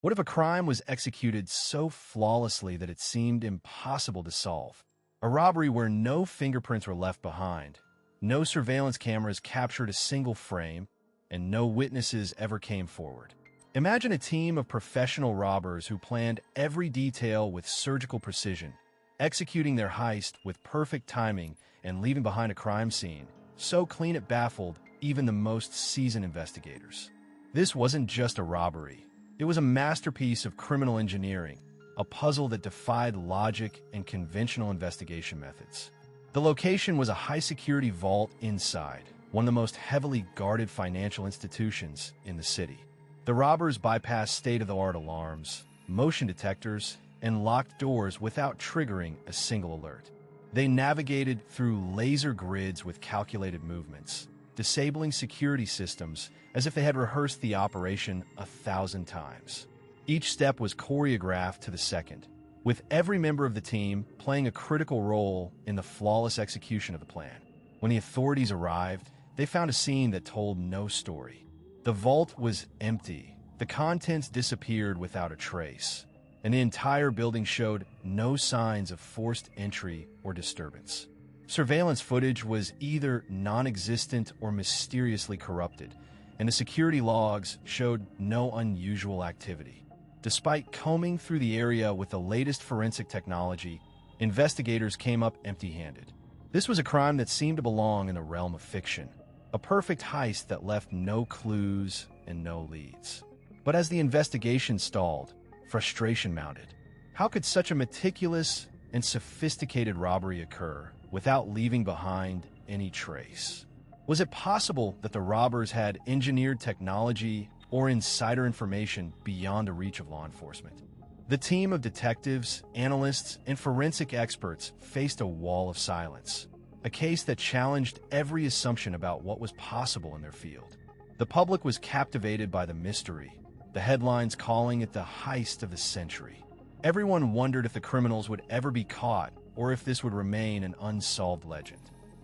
What if a crime was executed so flawlessly that it seemed impossible to solve? A robbery where no fingerprints were left behind, no surveillance cameras captured a single frame, and no witnesses ever came forward. Imagine a team of professional robbers who planned every detail with surgical precision, executing their heist with perfect timing and leaving behind a crime scene so clean it baffled even the most seasoned investigators. This wasn't just a robbery. It was a masterpiece of criminal engineering, a puzzle that defied logic and conventional investigation methods. The location was a high-security vault inside one of the most heavily guarded financial institutions in the city. The robbers bypassed state-of-the-art alarms, motion detectors, and locked doors without triggering a single alert. They navigated through laser grids with calculated movements, disabling security systems as if they had rehearsed the operation 1,000 times. Each step was choreographed to the second, with every member of the team playing a critical role in the flawless execution of the plan. When the authorities arrived, they found a scene that told no story. The vault was empty, the contents disappeared without a trace, and the entire building showed no signs of forced entry or disturbance. Surveillance footage was either non-existent or mysteriously corrupted, and the security logs showed no unusual activity. Despite combing through the area with the latest forensic technology, investigators came up empty-handed. This was a crime that seemed to belong in the realm of fiction, a perfect heist that left no clues and no leads. But as the investigation stalled, frustration mounted. How could such a meticulous and sophisticated robbery occur without leaving behind any trace? Was it possible that the robbers had engineered technology or insider information beyond the reach of law enforcement? The team of detectives, analysts, and forensic experts faced a wall of silence, a case that challenged every assumption about what was possible in their field. The public was captivated by the mystery, the headlines calling it the heist of the century. Everyone wondered if the criminals would ever be caught or if this would remain an unsolved legend.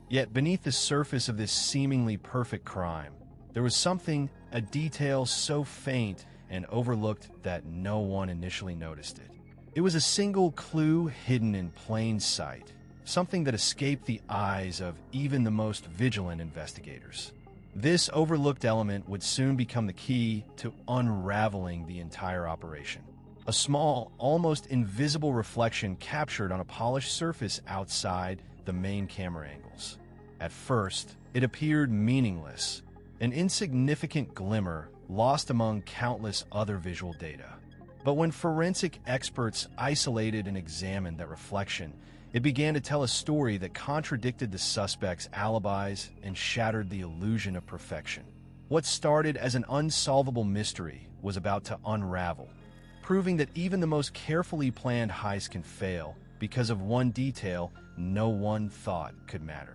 Yet beneath the surface of this seemingly perfect crime, there was something, a detail so faint and overlooked that no one initially noticed it. It was a single clue hidden in plain sight, something that escaped the eyes of even the most vigilant investigators. This overlooked element would soon become the key to unraveling the entire operation. A small, almost invisible reflection captured on a polished surface outside the main camera angles. At first, it appeared meaningless, an insignificant glimmer lost among countless other visual data. But when forensic experts isolated and examined that reflection, it began to tell a story that contradicted the suspects' alibis and shattered the illusion of perfection. What started as an unsolvable mystery was about to unravel, proving that even the most carefully planned heist can fail because of one detail no one thought could matter.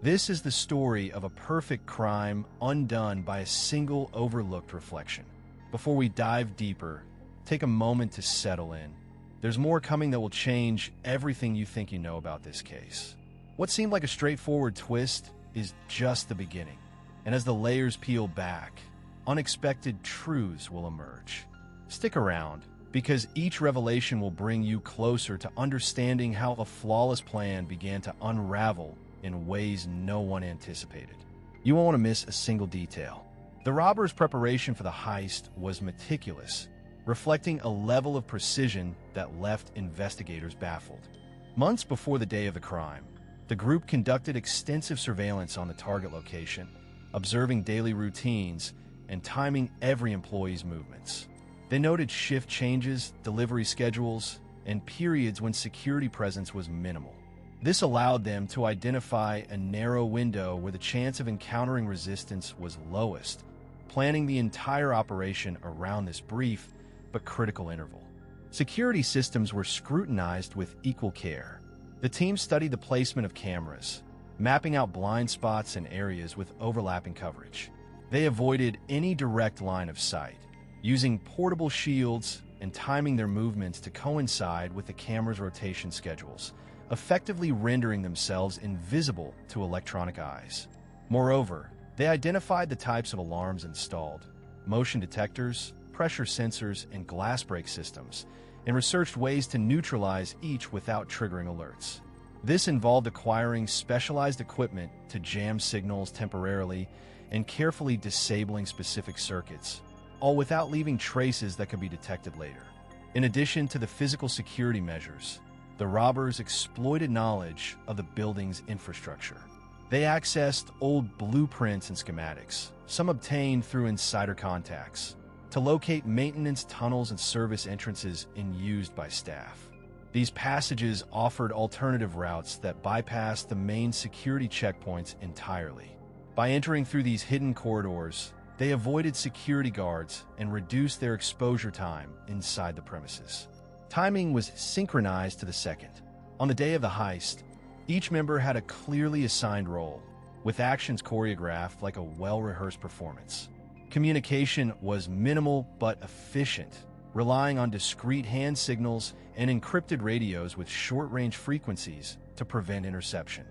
This is the story of a perfect crime undone by a single overlooked reflection. Before we dive deeper, take a moment to settle in. There's more coming that will change everything you think you know about this case. What seemed like a straightforward twist is just the beginning. And as the layers peel back, unexpected truths will emerge. Stick around, because each revelation will bring you closer to understanding how a flawless plan began to unravel in ways no one anticipated. You won't want to miss a single detail. The robbers' preparation for the heist was meticulous, reflecting a level of precision that left investigators baffled. Months before the day of the crime, the group conducted extensive surveillance on the target location, observing daily routines and timing every employee's movements. They noted shift changes, delivery schedules, and periods when security presence was minimal. This allowed them to identify a narrow window where the chance of encountering resistance was lowest, planning the entire operation around this brief but critical interval. Security systems were scrutinized with equal care. The team studied the placement of cameras, mapping out blind spots and areas with overlapping coverage. They avoided any direct line of sight, using portable shields and timing their movements to coincide with the camera's rotation schedules, effectively rendering themselves invisible to electronic eyes. Moreover, they identified the types of alarms installed: motion detectors, pressure sensors and glass break systems, and researched ways to neutralize each without triggering alerts. This involved acquiring specialized equipment to jam signals temporarily and carefully disabling specific circuits, all without leaving traces that could be detected later. In addition to the physical security measures, the robbers exploited knowledge of the building's infrastructure. They accessed old blueprints and schematics, some obtained through insider contacts, to locate maintenance tunnels and service entrances used by staff. These passages offered alternative routes that bypassed the main security checkpoints entirely. By entering through these hidden corridors, they avoided security guards and reduced their exposure time inside the premises. Timing was synchronized to the second. On the day of the heist, each member had a clearly assigned role, with actions choreographed like a well-rehearsed performance. Communication was minimal but efficient, relying on discrete hand signals and encrypted radios with short-range frequencies to prevent interception.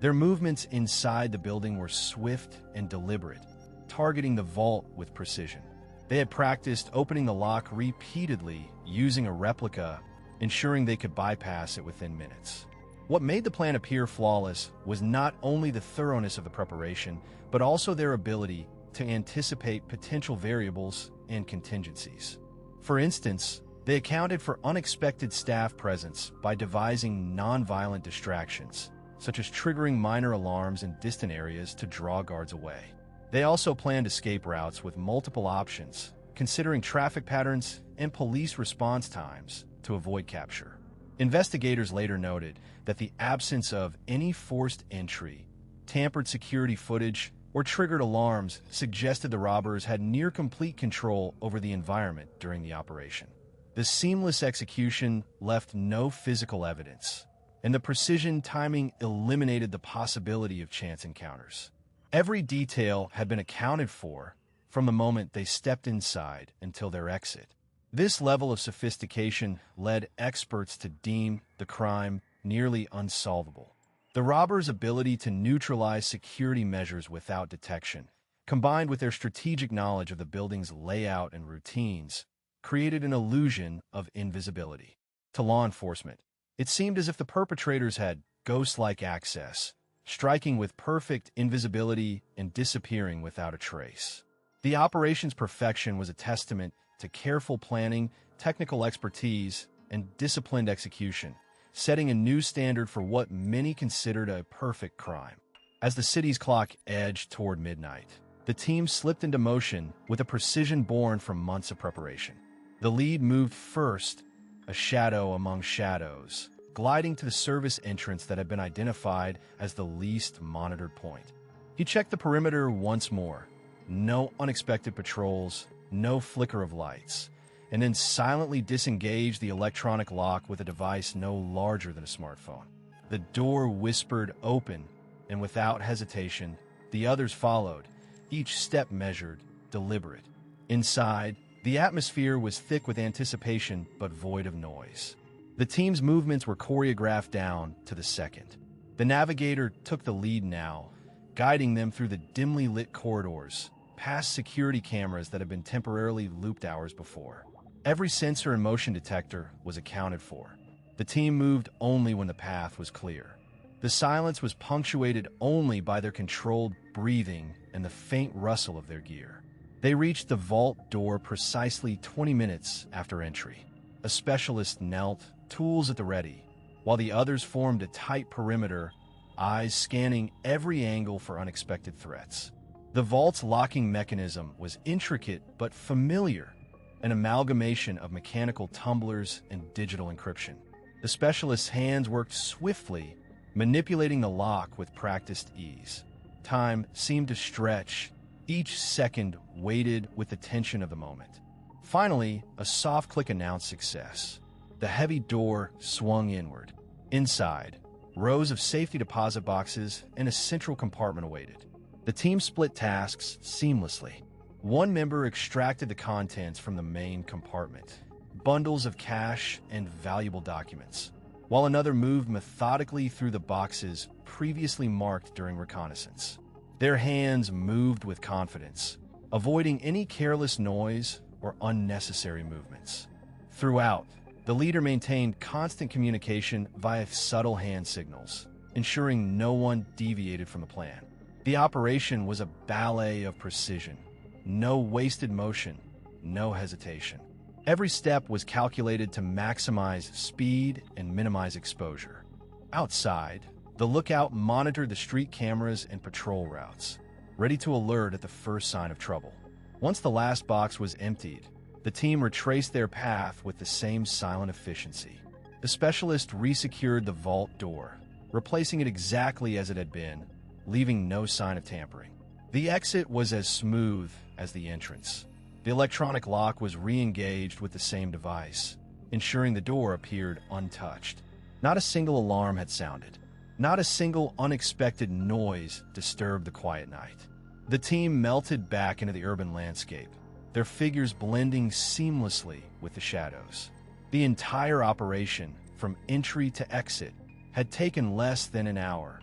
Their movements inside the building were swift and deliberate, targeting the vault with precision. They had practiced opening the lock repeatedly using a replica, ensuring they could bypass it within minutes. What made the plan appear flawless was not only the thoroughness of the preparation, but also their ability to anticipate potential variables and contingencies. For instance, they accounted for unexpected staff presence by devising non-violent distractions, such as triggering minor alarms in distant areas to draw guards away. They also planned escape routes with multiple options, considering traffic patterns and police response times to avoid capture. Investigators later noted that the absence of any forced entry, tampered security footage, or triggered alarms suggested the robbers had near-complete control over the environment during the operation. The seamless execution left no physical evidence, and the precision timing eliminated the possibility of chance encounters. Every detail had been accounted for from the moment they stepped inside until their exit. This level of sophistication led experts to deem the crime nearly unsolvable. The robbers' ability to neutralize security measures without detection, combined with their strategic knowledge of the building's layout and routines, created an illusion of invisibility. To law enforcement, it seemed as if the perpetrators had ghost-like access, striking with perfect invisibility and disappearing without a trace. The operation's perfection was a testament to careful planning, technical expertise, and disciplined execution, setting a new standard for what many considered a perfect crime. As the city's clock edged toward midnight, the team slipped into motion with a precision born from months of preparation. The lead moved first, a shadow among shadows, gliding to the service entrance that had been identified as the least monitored point. He checked the perimeter once more. No unexpected patrols, no flicker of lights, and then silently disengaged the electronic lock with a device no larger than a smartphone. The door whispered open, and without hesitation, the others followed, each step measured, deliberate. Inside, the atmosphere was thick with anticipation but void of noise. The team's movements were choreographed down to the second. The navigator took the lead now, guiding them through the dimly lit corridors, past security cameras that had been temporarily looped hours before. Every sensor and motion detector was accounted for. The team moved only when the path was clear. The silence was punctuated only by their controlled breathing and the faint rustle of their gear. They reached the vault door precisely 20 minutes after entry. A specialist knelt, tools at the ready, while the others formed a tight perimeter, eyes scanning every angle for unexpected threats. The vault's locking mechanism was intricate but familiar, an amalgamation of mechanical tumblers and digital encryption. The specialist's hands worked swiftly, manipulating the lock with practiced ease. Time seemed to stretch, each second weighted with the tension of the moment. Finally, a soft click announced success. The heavy door swung inward. Inside, rows of safety deposit boxes and a central compartment awaited. The team split tasks seamlessly. One member extracted the contents from the main compartment, bundles of cash and valuable documents, while another moved methodically through the boxes previously marked during reconnaissance. Their hands moved with confidence, avoiding any careless noise or unnecessary movements. Throughout, the leader maintained constant communication via subtle hand signals, ensuring no one deviated from the plan. The operation was a ballet of precision. No wasted motion, no hesitation. Every step was calculated to maximize speed and minimize exposure. Outside, the lookout monitored the street cameras and patrol routes, ready to alert at the first sign of trouble. Once the last box was emptied, the team retraced their path with the same silent efficiency. The specialist resecured the vault door, replacing it exactly as it had been, leaving no sign of tampering. The exit was as smooth as the entrance. The electronic lock was re-engaged with the same device, ensuring the door appeared untouched. Not a single alarm had sounded. Not a single unexpected noise disturbed the quiet night. The team melted back into the urban landscape, their figures blending seamlessly with the shadows. The entire operation, from entry to exit, had taken less than an hour,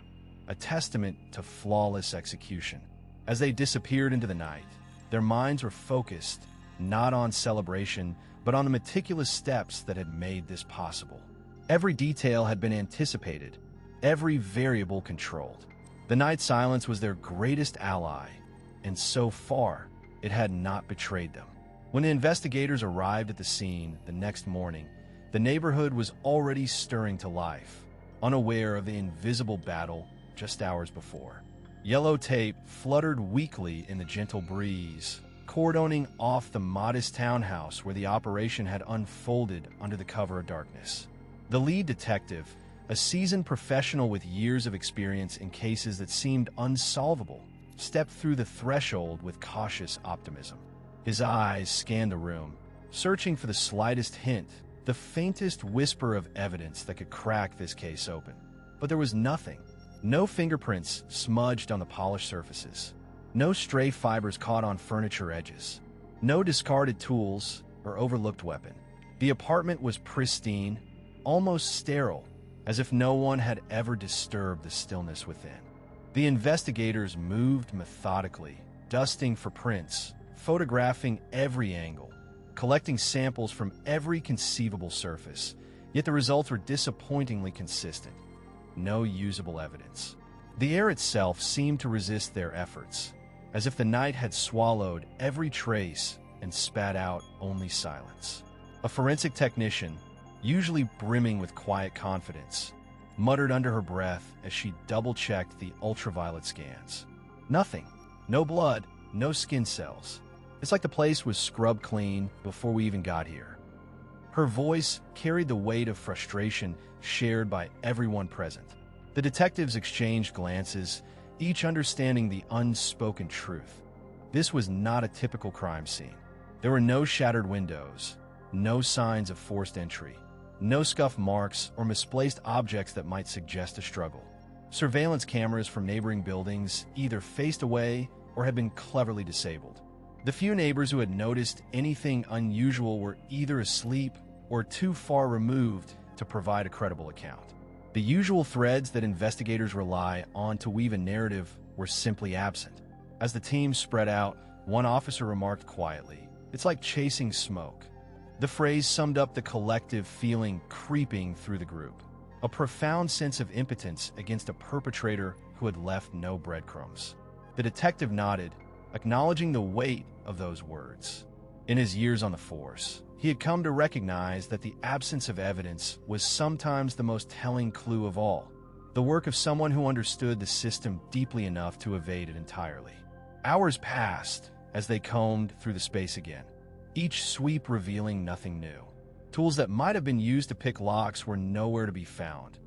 a testament to flawless execution. As they disappeared into the night, their minds were focused not on celebration, but on the meticulous steps that had made this possible. Every detail had been anticipated, every variable controlled. The night silence was their greatest ally, and so far, it had not betrayed them. When the investigators arrived at the scene the next morning, the neighborhood was already stirring to life, unaware of the invisible battle just hours before. Yellow tape fluttered weakly in the gentle breeze, cordoning off the modest townhouse where the operation had unfolded under the cover of darkness. The lead detective, a seasoned professional with years of experience in cases that seemed unsolvable, stepped through the threshold with cautious optimism. His eyes scanned the room, searching for the slightest hint, the faintest whisper of evidence that could crack this case open. But there was nothing. No fingerprints smudged on the polished surfaces. No stray fibers caught on furniture edges. No discarded tools or overlooked weapon. The apartment was pristine, almost sterile, as if no one had ever disturbed the stillness within. The investigators moved methodically, dusting for prints, photographing every angle, collecting samples from every conceivable surface, yet the results were disappointingly consistent. No usable evidence. The air itself seemed to resist their efforts, as if the night had swallowed every trace and spat out only silence. A forensic technician, usually brimming with quiet confidence, muttered under her breath as she double-checked the ultraviolet scans. Nothing. No blood, no skin cells. It's like the place was scrubbed clean before we even got here. Her voice carried the weight of frustration shared by everyone present. The detectives exchanged glances, each understanding the unspoken truth. This was not a typical crime scene. There were no shattered windows, no signs of forced entry, no scuff marks or misplaced objects that might suggest a struggle. Surveillance cameras from neighboring buildings either faced away or had been cleverly disabled. The few neighbors who had noticed anything unusual were either asleep or too far removed to provide a credible account. The usual threads that investigators rely on to weave a narrative were simply absent. As the team spread out, one officer remarked quietly, "It's like chasing smoke." The phrase summed up the collective feeling creeping through the group, a profound sense of impotence against a perpetrator who had left no breadcrumbs. The detective nodded, acknowledging the weight of those words. In his years on the force, he had come to recognize that the absence of evidence was sometimes the most telling clue of all, the work of someone who understood the system deeply enough to evade it entirely. Hours passed as they combed through the space again, each sweep revealing nothing new. Tools that might have been used to pick locks were nowhere to be found.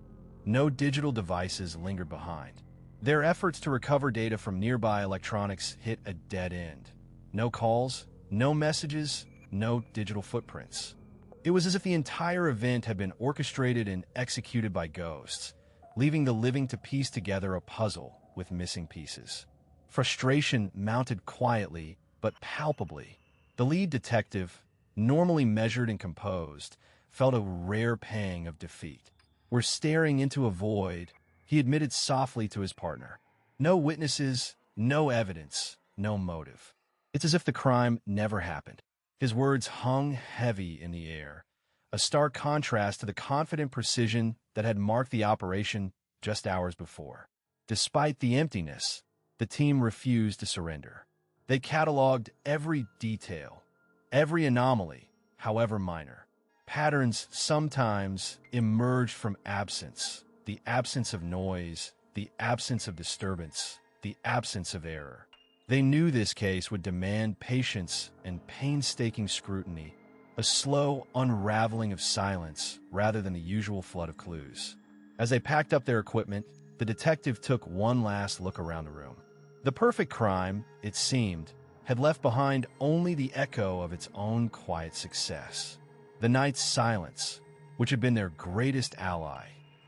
No digital devices lingered behind. Their efforts to recover data from nearby electronics hit a dead end. No calls, no messages, no digital footprints. It was as if the entire event had been orchestrated and executed by ghosts, leaving the living to piece together a puzzle with missing pieces. Frustration mounted quietly but palpably. The lead detective, normally measured and composed, felt a rare pang of defeat. "We're staring into a void," he admitted softly to his partner. "No witnesses, no evidence, no motive. It's as if the crime never happened." His words hung heavy in the air, a stark contrast to the confident precision that had marked the operation just hours before. Despite the emptiness, the team refused to surrender. They cataloged every detail, every anomaly, however minor. Patterns sometimes emerged from absence, the absence of noise, the absence of disturbance, the absence of error. They knew this case would demand patience and painstaking scrutiny, a slow unraveling of silence rather than the usual flood of clues. As they packed up their equipment, the detective took one last look around the room. The perfect crime, it seemed, had left behind only the echo of its own quiet success. The night's silence, which had been their greatest ally,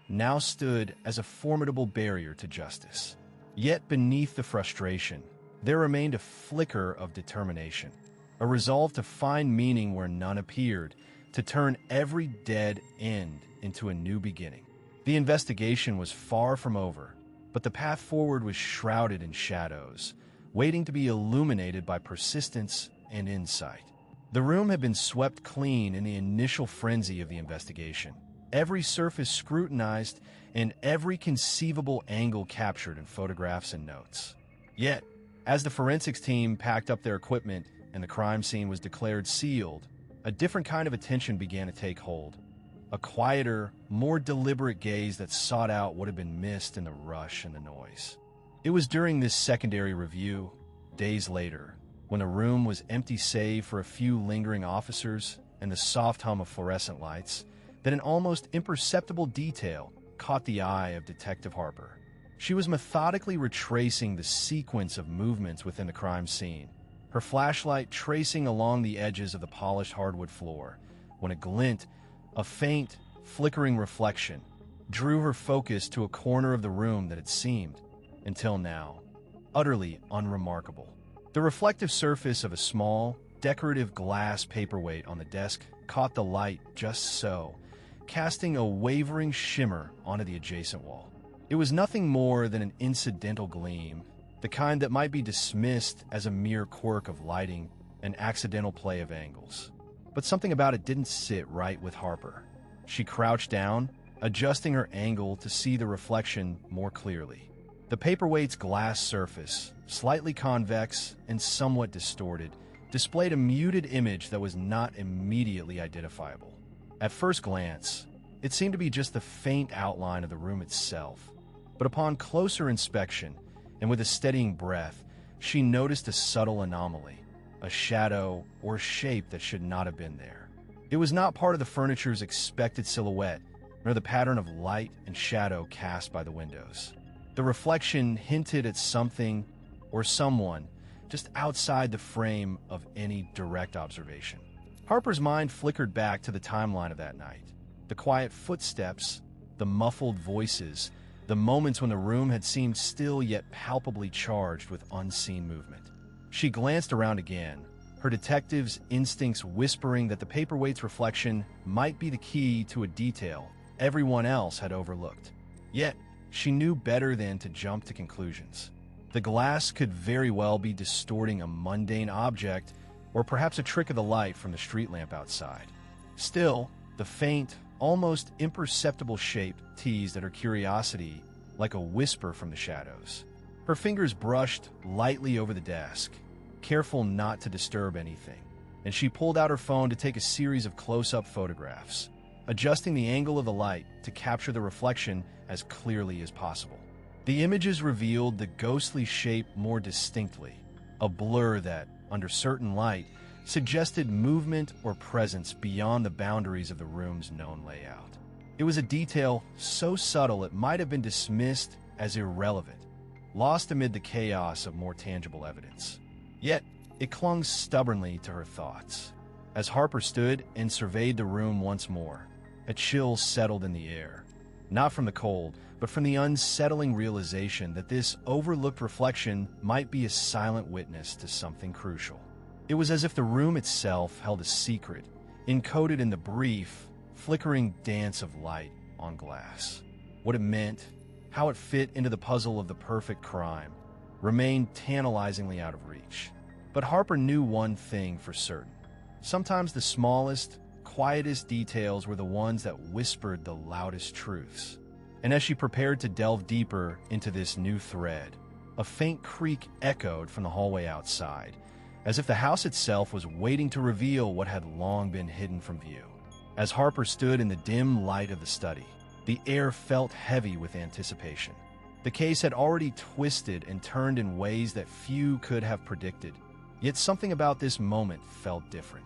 now stood as a formidable barrier to justice. Yet beneath the frustration, there remained a flicker of determination, a resolve to find meaning where none appeared, to turn every dead end into a new beginning. The investigation was far from over, but the path forward was shrouded in shadows, waiting to be illuminated by persistence and insight. The room had been swept clean in the initial frenzy of the investigation, every surface scrutinized and every conceivable angle captured in photographs and notes. Yet, as the forensics team packed up their equipment and the crime scene was declared sealed, a different kind of attention began to take hold. A quieter, more deliberate gaze that sought out what had been missed in the rush and the noise. It was during this secondary review, days later, when the room was empty save for a few lingering officers and the soft hum of fluorescent lights, that an almost imperceptible detail caught the eye of Detective Harper. She was methodically retracing the sequence of movements within the crime scene, her flashlight tracing along the edges of the polished hardwood floor, when a glint, a faint, flickering reflection, drew her focus to a corner of the room that had seemed, until now, utterly unremarkable. The reflective surface of a small, decorative glass paperweight on the desk caught the light just so, casting a wavering shimmer onto the adjacent wall. It was nothing more than an incidental gleam, the kind that might be dismissed as a mere quirk of lighting, an accidental play of angles. But something about it didn't sit right with Harper. She crouched down, adjusting her angle to see the reflection more clearly. The paperweight's glass surface, slightly convex and somewhat distorted, displayed a muted image that was not immediately identifiable. At first glance, it seemed to be just the faint outline of the room itself. But upon closer inspection, and with a steadying breath, she noticed a subtle anomaly, a shadow or shape that should not have been there. It was not part of the furniture's expected silhouette, nor the pattern of light and shadow cast by the windows. The reflection hinted at something or someone just outside the frame of any direct observation. Harper's mind flickered back to the timeline of that night. The quiet footsteps, the muffled voices, the moments when the room had seemed still yet palpably charged with unseen movement. She glanced around again, her detective's instincts whispering that the paperweight's reflection might be the key to a detail everyone else had overlooked. Yet, she knew better than to jump to conclusions. The glass could very well be distorting a mundane object, or perhaps a trick of the light from the street lamp outside. Still, the faint, almost imperceptible shape teased at her curiosity like a whisper from the shadows. Her fingers brushed lightly over the desk, careful not to disturb anything, and she pulled out her phone to take a series of close-up photographs, adjusting the angle of the light to capture the reflection as clearly as possible. The images revealed the ghostly shape more distinctly, a blur that, under certain light, suggested movement or presence beyond the boundaries of the room's known layout. It was a detail so subtle it might have been dismissed as irrelevant, lost amid the chaos of more tangible evidence. Yet, it clung stubbornly to her thoughts. As Harper stood and surveyed the room once more, a chill settled in the air, not from the cold, but from the unsettling realization that this overlooked reflection might be a silent witness to something crucial. It was as if the room itself held a secret, encoded in the brief, flickering dance of light on glass. What it meant, how it fit into the puzzle of the perfect crime, remained tantalizingly out of reach. But Harper knew one thing for certain. Sometimes the smallest, quietest details were the ones that whispered the loudest truths. And as she prepared to delve deeper into this new thread, a faint creak echoed from the hallway outside, as if the house itself was waiting to reveal what had long been hidden from view. As Harper stood in the dim light of the study, the air felt heavy with anticipation. The case had already twisted and turned in ways that few could have predicted, yet something about this moment felt different.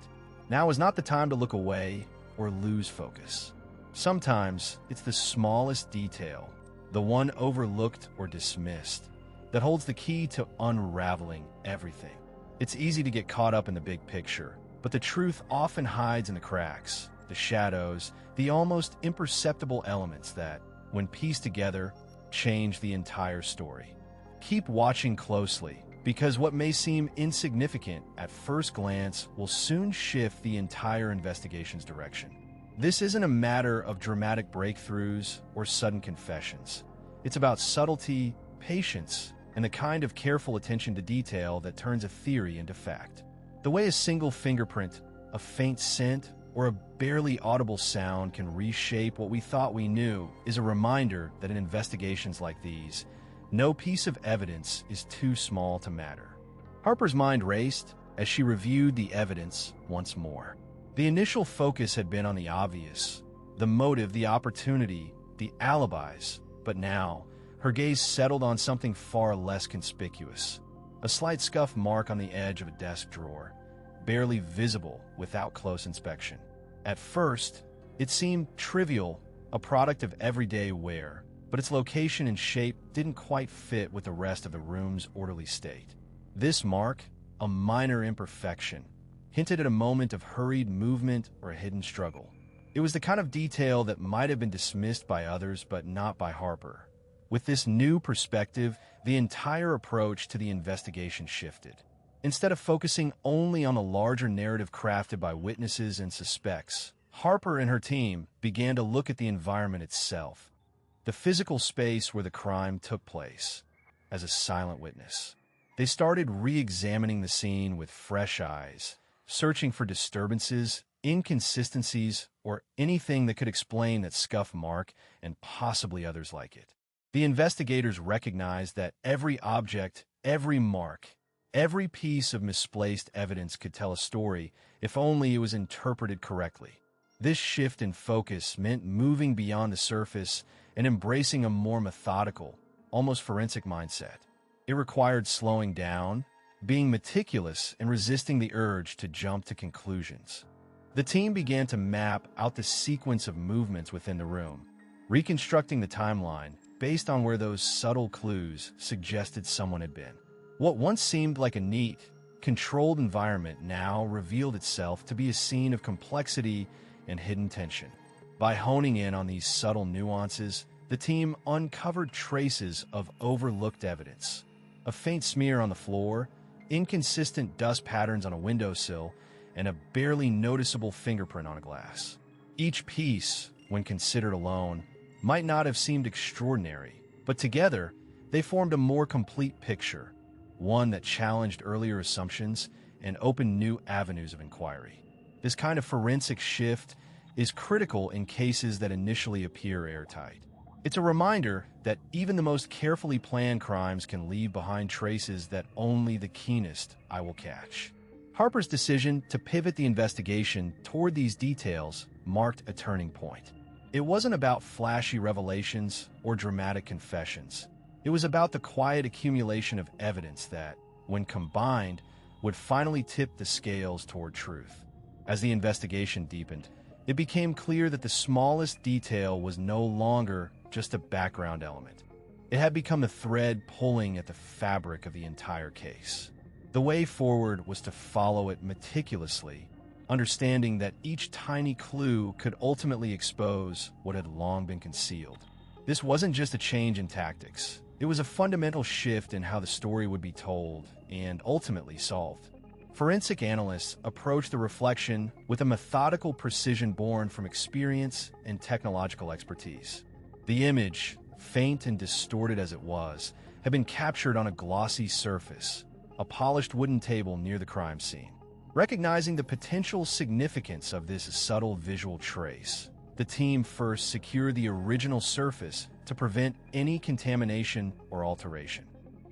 Now was not the time to look away or lose focus. Sometimes it's the smallest detail, the one overlooked or dismissed, that holds the key to unraveling everything. It's easy to get caught up in the big picture, but the truth often hides in the cracks, the shadows, the almost imperceptible elements that, when pieced together, change the entire story. Keep watching closely, because what may seem insignificant at first glance will soon shift the entire investigation's direction. This isn't a matter of dramatic breakthroughs or sudden confessions. It's about subtlety, patience, and the kind of careful attention to detail that turns a theory into fact. The way a single fingerprint, a faint scent, or a barely audible sound can reshape what we thought we knew is a reminder that in investigations like these, no piece of evidence is too small to matter. Harper's mind raced as she reviewed the evidence once more. The initial focus had been on the obvious, the motive, the opportunity, the alibis, but now her gaze settled on something far less conspicuous. A slight scuff mark on the edge of a desk drawer, barely visible without close inspection. At first, it seemed trivial, a product of everyday wear, but its location and shape didn't quite fit with the rest of the room's orderly state. This mark, a minor imperfection, hinted at a moment of hurried movement or a hidden struggle. It was the kind of detail that might have been dismissed by others but not by Harper. With this new perspective, the entire approach to the investigation shifted. Instead of focusing only on the larger narrative crafted by witnesses and suspects, Harper and her team began to look at the environment itself, the physical space where the crime took place, as a silent witness. They started re-examining the scene with fresh eyes, searching for disturbances, inconsistencies, or anything that could explain that scuff mark and possibly others like it. The investigators recognized that every object, every mark, every piece of misplaced evidence could tell a story if only it was interpreted correctly. This shift in focus meant moving beyond the surface and embracing a more methodical, almost forensic mindset. It required slowing down, being meticulous, and resisting the urge to jump to conclusions. The team began to map out the sequence of movements within the room, reconstructing the timeline based on where those subtle clues suggested someone had been. What once seemed like a neat, controlled environment now revealed itself to be a scene of complexity and hidden tension. By honing in on these subtle nuances, the team uncovered traces of overlooked evidence. A faint smear on the floor, inconsistent dust patterns on a windowsill, and a barely noticeable fingerprint on a glass. Each piece, when considered alone, might not have seemed extraordinary, but together, they formed a more complete picture, one that challenged earlier assumptions and opened new avenues of inquiry. This kind of forensic shift is critical in cases that initially appear airtight. It's a reminder that even the most carefully planned crimes can leave behind traces that only the keenest eye will catch. Harper's decision to pivot the investigation toward these details marked a turning point. It wasn't about flashy revelations or dramatic confessions. It was about the quiet accumulation of evidence that, when combined, would finally tip the scales toward truth. As the investigation deepened, it became clear that the smallest detail was no longer just a background element. It had become the thread pulling at the fabric of the entire case. The way forward was to follow it meticulously, understanding that each tiny clue could ultimately expose what had long been concealed. This wasn't just a change in tactics. It was a fundamental shift in how the story would be told and ultimately solved. Forensic analysts approached the reflection with a methodical precision born from experience and technological expertise. The image, faint and distorted as it was, had been captured on a glossy surface, a polished wooden table near the crime scene. Recognizing the potential significance of this subtle visual trace, the team first secured the original surface to prevent any contamination or alteration.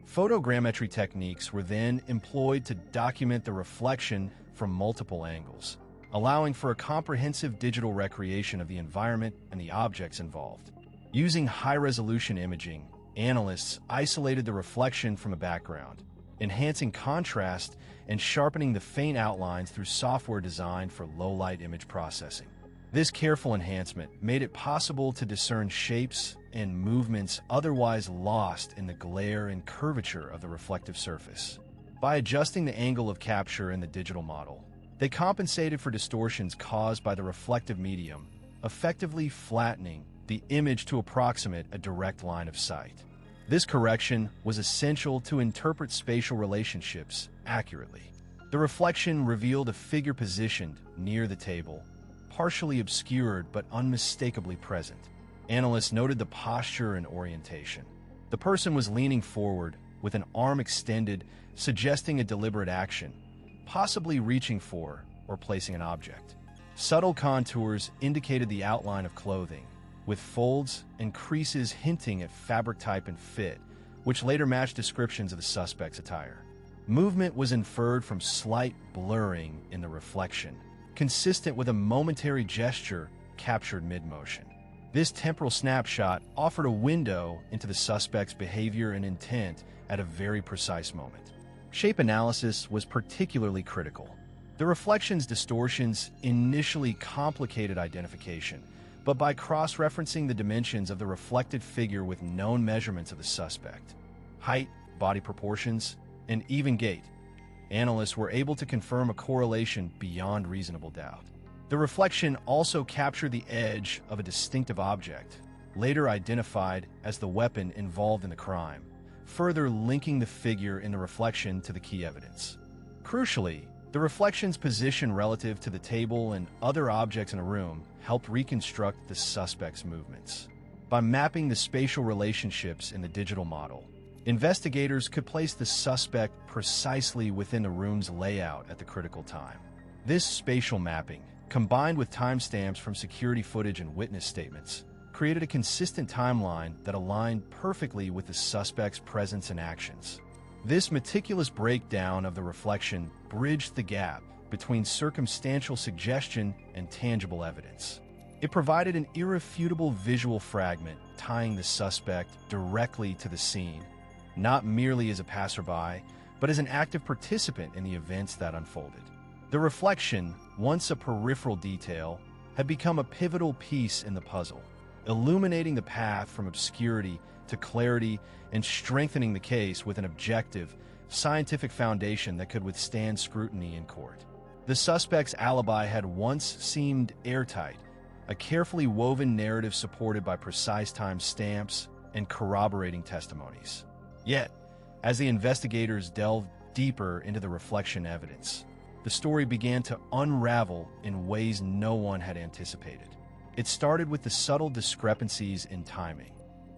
Photogrammetry techniques were then employed to document the reflection from multiple angles, allowing for a comprehensive digital recreation of the environment and the objects involved. Using high-resolution imaging, analysts isolated the reflection from a background, enhancing contrast and sharpening the faint outlines through software designed for low-light image processing. This careful enhancement made it possible to discern shapes and movements otherwise lost in the glare and curvature of the reflective surface. By adjusting the angle of capture in the digital model, they compensated for distortions caused by the reflective medium, effectively flattening the image to approximate a direct line of sight. This correction was essential to interpret spatial relationships accurately. The reflection revealed a figure positioned near the table, partially obscured but unmistakably present. Analysts noted the posture and orientation. The person was leaning forward, with an arm extended, suggesting a deliberate action, possibly reaching for or placing an object. Subtle contours indicated the outline of clothing, with folds and creases hinting at fabric type and fit, which later matched descriptions of the suspect's attire. Movement was inferred from slight blurring in the reflection, consistent with a momentary gesture captured mid-motion. This temporal snapshot offered a window into the suspect's behavior and intent at a very precise moment. Shape analysis was particularly critical. The reflection's distortions initially complicated identification, but by cross-referencing the dimensions of the reflected figure with known measurements of the suspect, height, body proportions, and even gait, analysts were able to confirm a correlation beyond reasonable doubt. The reflection also captured the edge of a distinctive object, later identified as the weapon involved in the crime, further linking the figure in the reflection to the key evidence. Crucially, the reflection's position relative to the table and other objects in a room helped reconstruct the suspect's movements. By mapping the spatial relationships in the digital model, investigators could place the suspect precisely within the room's layout at the critical time. This spatial mapping, combined with timestamps from security footage and witness statements, created a consistent timeline that aligned perfectly with the suspect's presence and actions. This meticulous breakdown of the reflection bridged the gap between circumstantial suggestion and tangible evidence. It provided an irrefutable visual fragment tying the suspect directly to the scene, not merely as a passerby, but as an active participant in the events that unfolded. The reflection, once a peripheral detail, had become a pivotal piece in the puzzle, illuminating the path from obscurity to clarity and strengthening the case with an objective, scientific foundation that could withstand scrutiny in court. The suspect's alibi had once seemed airtight, a carefully woven narrative supported by precise time stamps and corroborating testimonies. Yet, as the investigators delved deeper into the reflection evidence, the story began to unravel in ways no one had anticipated. It started with the subtle discrepancies in timing,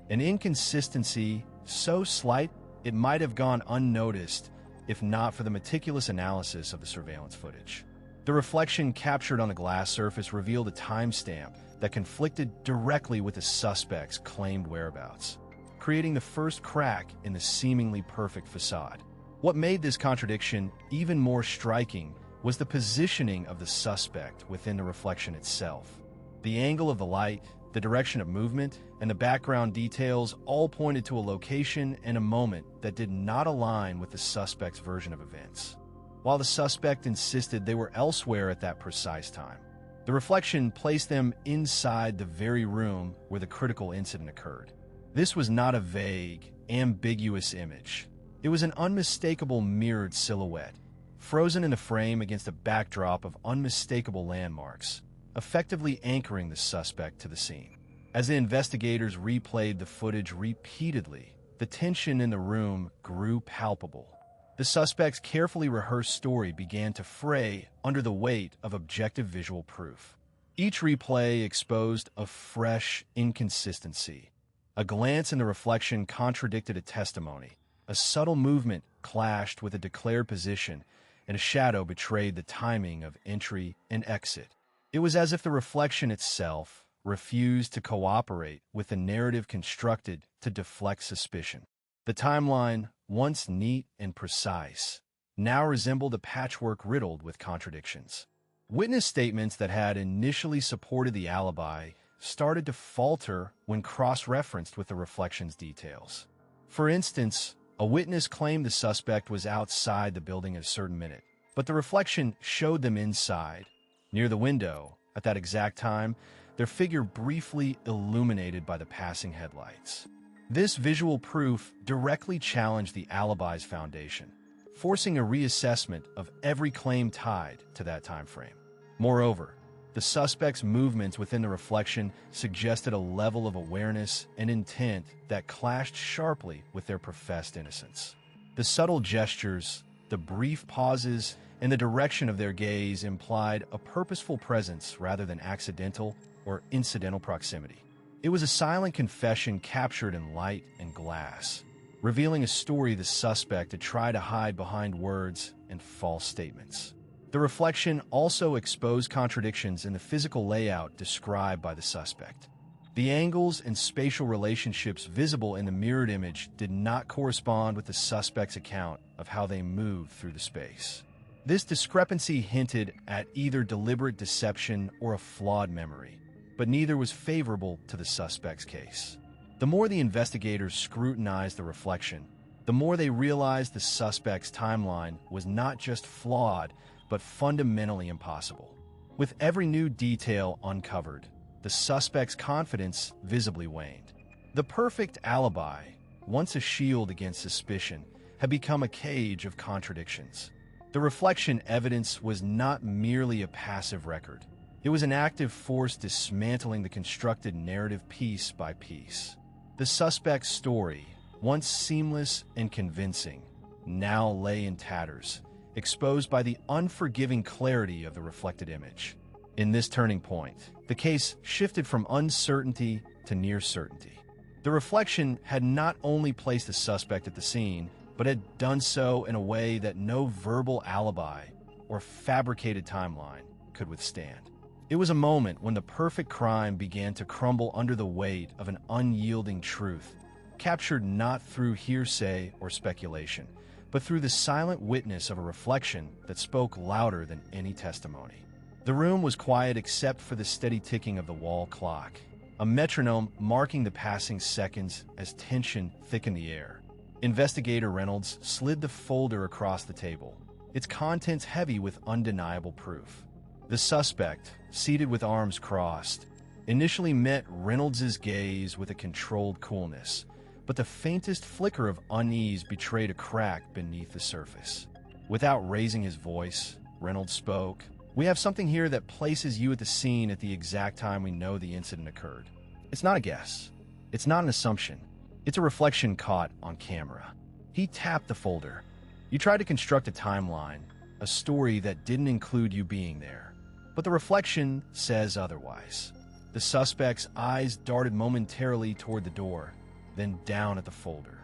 an inconsistency so slight it might have gone unnoticed if not for the meticulous analysis of the surveillance footage. The reflection captured on the glass surface revealed a timestamp that conflicted directly with the suspect's claimed whereabouts, creating the first crack in the seemingly perfect facade. What made this contradiction even more striking was the positioning of the suspect within the reflection itself. The angle of the light, the direction of movement, and the background details all pointed to a location and a moment that did not align with the suspect's version of events. While the suspect insisted they were elsewhere at that precise time, the reflection placed them inside the very room where the critical incident occurred. This was not a vague, ambiguous image. It was an unmistakable mirrored silhouette, frozen in a frame against a backdrop of unmistakable landmarks, effectively anchoring the suspect to the scene. As the investigators replayed the footage repeatedly, the tension in the room grew palpable. The suspect's carefully rehearsed story began to fray under the weight of objective visual proof. Each replay exposed a fresh inconsistency. A glance in the reflection contradicted a testimony. A subtle movement clashed with a declared position, and a shadow betrayed the timing of entry and exit. It was as if the reflection itself refused to cooperate with the narrative constructed to deflect suspicion. The timeline, once neat and precise, now resembled a patchwork riddled with contradictions. Witness statements that had initially supported the alibi started to falter when cross-referenced with the reflection's details. For instance, a witness claimed the suspect was outside the building at a certain minute, but the reflection showed them inside, near the window, at that exact time, their figure briefly illuminated by the passing headlights. This visual proof directly challenged the alibi's foundation, forcing a reassessment of every claim tied to that time frame. Moreover, the suspect's movements within the reflection suggested a level of awareness and intent that clashed sharply with their professed innocence. The subtle gestures, the brief pauses, and the direction of their gaze implied a purposeful presence rather than accidental or incidental proximity. It was a silent confession captured in light and glass, revealing a story the suspect had tried to hide behind words and false statements. The reflection also exposed contradictions in the physical layout described by the suspect. The angles and spatial relationships visible in the mirrored image did not correspond with the suspect's account of how they moved through the space. This discrepancy hinted at either deliberate deception or a flawed memory, but neither was favorable to the suspect's case. The more the investigators scrutinized the reflection, the more they realized the suspect's timeline was not just flawed, but fundamentally impossible. With every new detail uncovered, the suspect's confidence visibly waned. The perfect alibi, once a shield against suspicion, had become a cage of contradictions. The reflection evidence was not merely a passive record. It was an active force dismantling the constructed narrative piece by piece. The suspect's story, once seamless and convincing, now lay in tatters, exposed by the unforgiving clarity of the reflected image. In this turning point, the case shifted from uncertainty to near certainty. The reflection had not only placed the suspect at the scene, but had done so in a way that no verbal alibi or fabricated timeline could withstand. It was a moment when the perfect crime began to crumble under the weight of an unyielding truth, captured not through hearsay or speculation, but through the silent witness of a reflection that spoke louder than any testimony. The room was quiet except for the steady ticking of the wall clock, a metronome marking the passing seconds as tension thickened the air. Investigator Reynolds slid the folder across the table, its contents heavy with undeniable proof. The suspect, seated with arms crossed, initially met Reynolds's gaze with a controlled coolness, but the faintest flicker of unease betrayed a crack beneath the surface. Without raising his voice, Reynolds spoke. "We have something here that places you at the scene at the exact time we know the incident occurred. It's not a guess. It's not an assumption. It's a reflection caught on camera." He tapped the folder. "You tried to construct a timeline, a story that didn't include you being there. But the reflection says otherwise." The suspect's eyes darted momentarily toward the door, then down at the folder.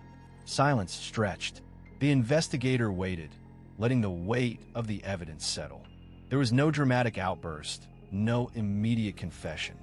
Silence stretched. The investigator waited, letting the weight of the evidence settle. There was no dramatic outburst, no immediate confession.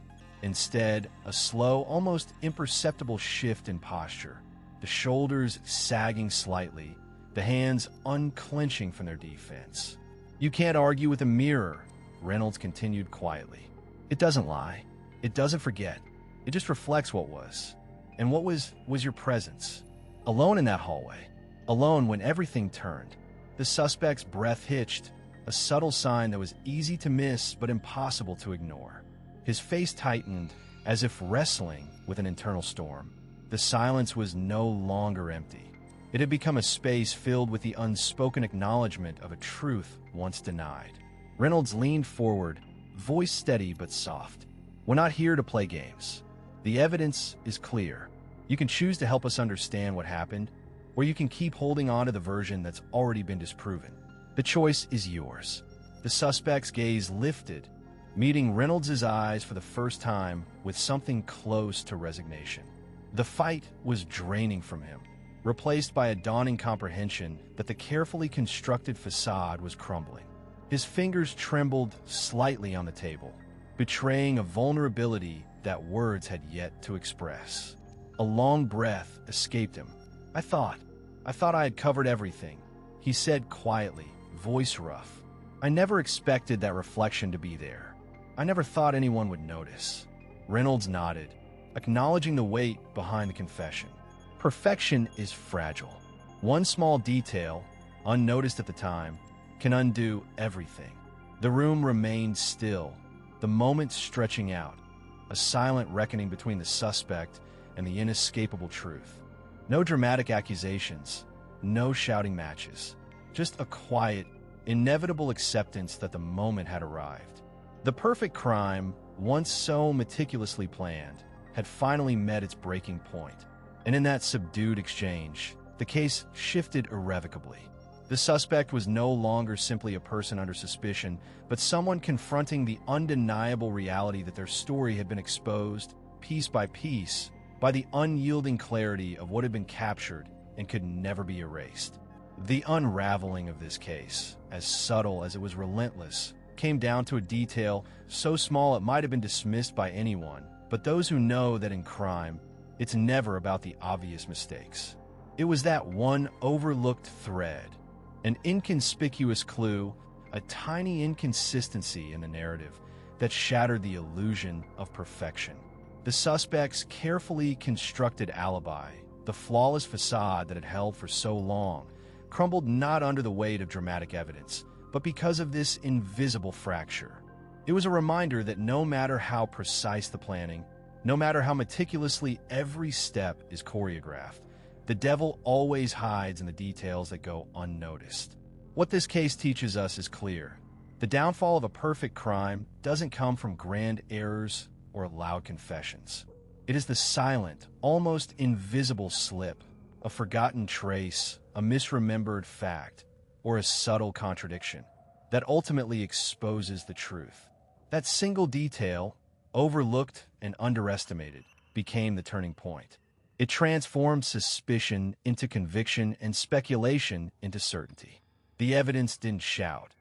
Instead, a slow, almost imperceptible shift in posture, the shoulders sagging slightly, the hands unclenching from their defense. "You can't argue with a mirror," Reynolds continued quietly. "It doesn't lie. It doesn't forget. It just reflects what was. And what was your presence. Alone in that hallway. Alone when everything turned." The suspect's breath hitched, a subtle sign that was easy to miss but impossible to ignore. His face tightened, as if wrestling with an internal storm. The silence was no longer empty. It had become a space filled with the unspoken acknowledgement of a truth once denied. Reynolds leaned forward, voice steady but soft. "We're not here to play games. The evidence is clear. You can choose to help us understand what happened, or you can keep holding on to the version that's already been disproven. The choice is yours." The suspect's gaze lifted, meeting Reynolds' eyes for the first time with something close to resignation. The fight was draining from him. replaced by a dawning comprehension that the carefully constructed facade was crumbling. His fingers trembled slightly on the table, betraying a vulnerability that words had yet to express. A long breath escaped him. I thought I had covered everything," he said quietly, voice rough. "I never expected that reflection to be there. I never thought anyone would notice." Reynolds nodded, acknowledging the weight behind the confession. Perfection is fragile. One small detail, unnoticed at the time, can undo everything. The room remained still, the moment stretching out, a silent reckoning between the suspect and the inescapable truth. No dramatic accusations, no shouting matches, just a quiet, inevitable acceptance that the moment had arrived. The perfect crime, once so meticulously planned, had finally met its breaking point, and in that subdued exchange, the case shifted irrevocably. The suspect was no longer simply a person under suspicion, but someone confronting the undeniable reality that their story had been exposed, piece by piece, by the unyielding clarity of what had been captured and could never be erased. The unraveling of this case, as subtle as it was relentless, came down to a detail so small it might have been dismissed by anyone, but those who know that in crime, it's never about the obvious mistakes. It was that one overlooked thread, an inconspicuous clue, a tiny inconsistency in the narrative that shattered the illusion of perfection. The suspect's carefully constructed alibi, the flawless facade that had held for so long, crumbled not under the weight of dramatic evidence, but because of this invisible fracture. It was a reminder that no matter how precise the planning, no matter how meticulously every step is choreographed, the devil always hides in the details that go unnoticed. What this case teaches us is clear. The downfall of a perfect crime doesn't come from grand errors or loud confessions. It is the silent, almost invisible slip, a forgotten trace, a misremembered fact, or a subtle contradiction that ultimately exposes the truth. That single detail, overlooked and underestimated, became the turning point. It transformed suspicion into conviction and speculation into certainty. The evidence didn't shout.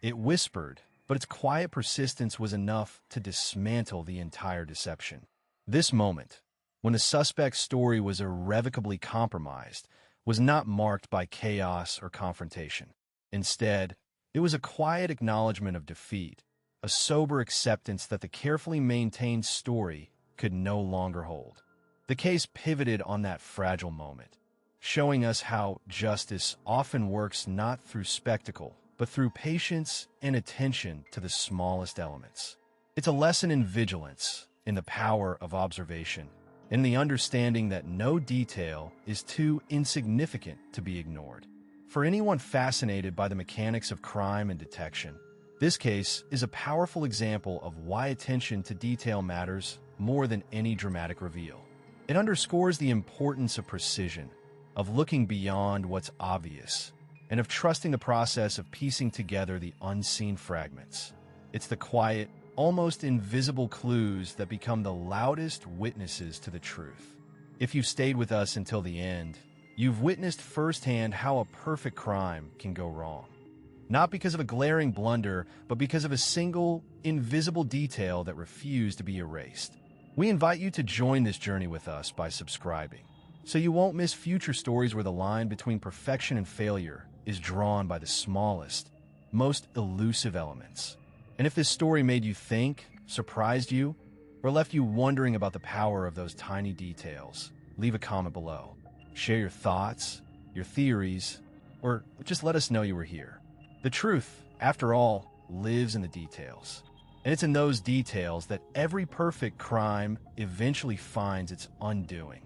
It whispered, but its quiet persistence was enough to dismantle the entire deception. This moment, when the suspect's story was irrevocably compromised, was not marked by chaos or confrontation. Instead, it was a quiet acknowledgement of defeat, a sober acceptance that the carefully maintained story could no longer hold. The case pivoted on that fragile moment, showing us how justice often works not through spectacle, but through patience and attention to the smallest elements. It's a lesson in vigilance, in the power of observation, in the understanding that no detail is too insignificant to be ignored. For anyone fascinated by the mechanics of crime and detection, this case is a powerful example of why attention to detail matters more than any dramatic reveal. It underscores the importance of precision, of looking beyond what's obvious, and of trusting the process of piecing together the unseen fragments. It's the quiet, almost invisible clues that become the loudest witnesses to the truth. If you've stayed with us until the end, you've witnessed firsthand how a perfect crime can go wrong. Not because of a glaring blunder, but because of a single, invisible detail that refused to be erased. We invite you to join this journey with us by subscribing, so you won't miss future stories where the line between perfection and failure is drawn by the smallest, most elusive elements. And if this story made you think, surprised you, or left you wondering about the power of those tiny details, leave a comment below. Share your thoughts, your theories, or just let us know you were here. The truth, after all, lives in the details. And it's in those details that every perfect crime eventually finds its undoing.